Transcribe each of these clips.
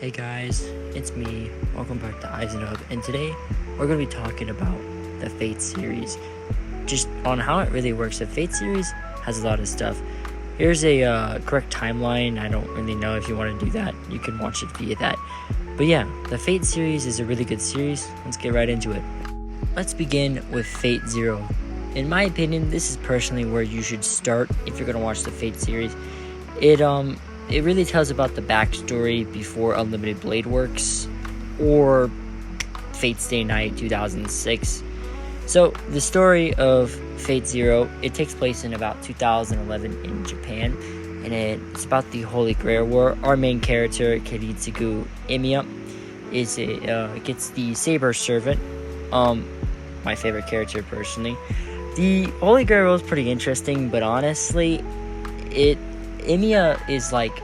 Hey guys, it's me. Welcome back to Eisenhub, and today we're going to be talking about the Fate series. Just on how it really works. The Fate series has a lot of stuff. Here's a correct timeline. I don't really know if you want to do that. You can watch it via that. But yeah, the Fate series is a really good series. Let's get right into it. Let's begin with Fate Zero. In my opinion, this is personally where you should start if you're going to watch the Fate series. It really tells about the backstory before Unlimited Blade Works or Fate Stay Night 2006. So the story of Fate Zero, it takes place in about 2011 in Japan, and it's about the Holy Grail War. Our main character, Kiritsugu Emiya, gets the Saber Servant, my favorite character personally. The Holy Grail War is pretty interesting, but honestly, Emiya is like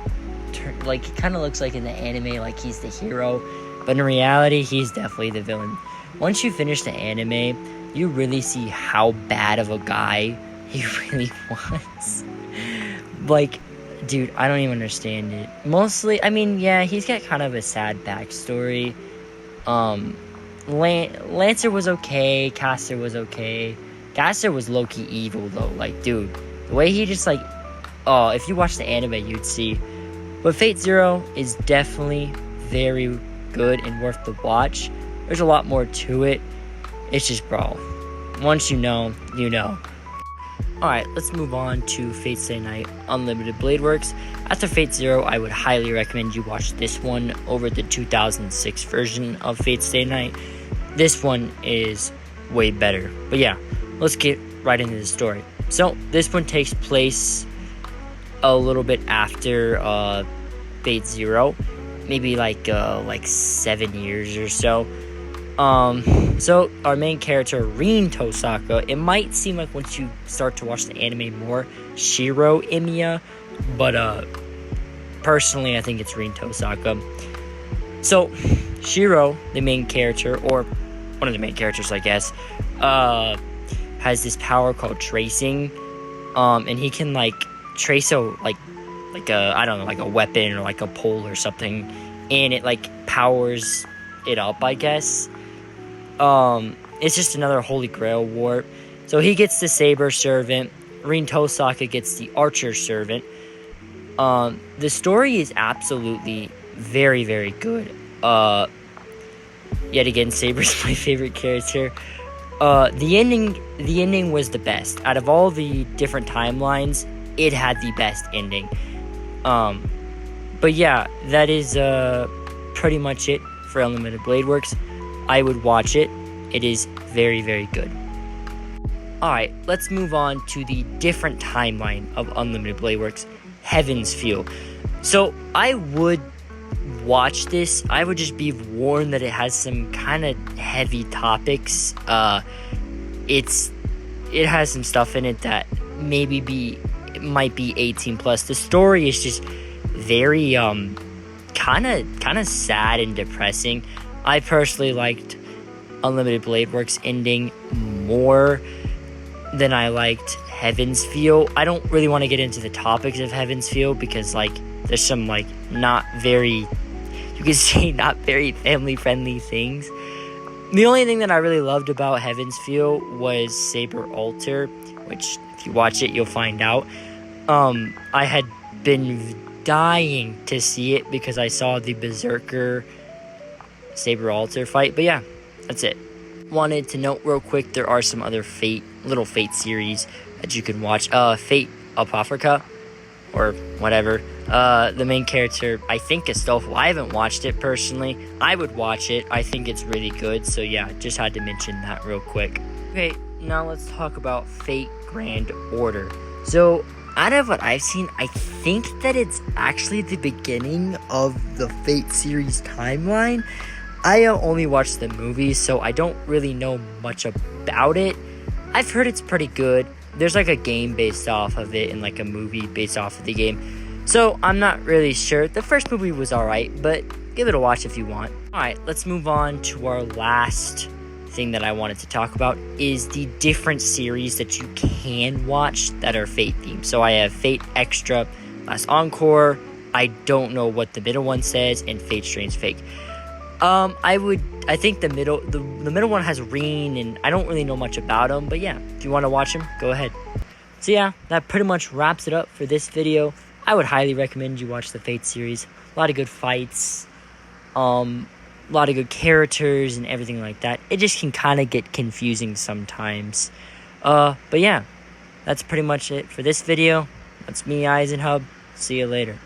he kind of looks like in the anime like he's the hero, but in reality he's definitely the villain. Once you finish the anime, you really see how bad of a guy he really was. Like, dude, I don't even understand it. Mostly, I mean, yeah, he's got kind of a sad backstory. Lancer was okay, Caster was okay. Caster was low-key evil though. Like, dude, the way he just like, oh, if you watch the anime, you'd see. But Fate Zero is definitely very good and worth the watch. There's a lot more to it. It's just, bro, once you know, you know. Alright, let's move on to Fate Stay Night Unlimited Blade Works. After Fate Zero, I would highly recommend you watch this one over the 2006 version of Fate Stay Night. This one is way better. But yeah, let's get right into the story. So, this one takes place a little bit after Fate Zero, maybe like 7 years or so. So our main character, Rin Tosaka, it might seem like once you start to watch the anime more, Shiro Emiya, but personally I think it's Rin Tosaka. So Shiro, the main character, or one of the main characters I guess, has this power called tracing, and he can like trace a like a weapon or like a pole or something, and it like powers it up, I guess. It's just another Holy Grail warp. So he gets the Saber Servant. Rin Tosaka gets the Archer Servant. The story is absolutely very, very good. Yet again, Saber's my favorite character. The ending was the best. Out of all the different timelines, it had the best ending. But yeah, that is pretty much it for Unlimited Blade Works. I would watch it. It is very, very good. Alright, let's move on to the different timeline of Unlimited Blade Works, Heaven's Feel. So I would watch this. I would just be warned that it has some kind of heavy topics. It has some stuff in it that might be 18 plus. The story is just very kind of sad and depressing. I personally liked Unlimited Blade Works ending more than I liked Heaven's Feel. I don't really want to get into the topics of Heaven's Feel because like there's some like not very family friendly things. The only thing that I really loved about Heaven's Feel was Saber Alter, which if you watch it you'll find out. I had been dying to see it because I saw the Berserker Saber Alter fight. But yeah, that's it. Wanted to note real quick, there are some other little Fate series that you can watch. Fate Apocrypha, or whatever. The main character, I think, is Astolfo. I haven't watched it personally. I would watch it. I think it's really good. So yeah, just had to mention that real quick. Okay, now let's talk about Fate Grand Order. So out of what I've seen, I think that it's actually the beginning of the Fate series timeline. I only watched the movie, so I don't really know much about it. I've heard it's pretty good. There's like a game based off of it and like a movie based off of the game. So I'm not really sure. The first movie was alright, but give it a watch if you want. Alright, let's move on to our last thing that I wanted to talk about is the different series that you can watch that are Fate themed. So I have Fate Extra, Last Encore, I don't know what the middle one says, and Fate Strain's fake. I think the middle one has Reen, and I don't really know much about him, but yeah, if you want to watch him, go ahead. So yeah, that pretty much wraps it up for this video. I would highly recommend you watch the Fate series. A lot of good fights, a lot of good characters and everything like that. It just can kind of get confusing sometimes. But yeah, that's pretty much it for this video. That's me, Eisenhub. See you later.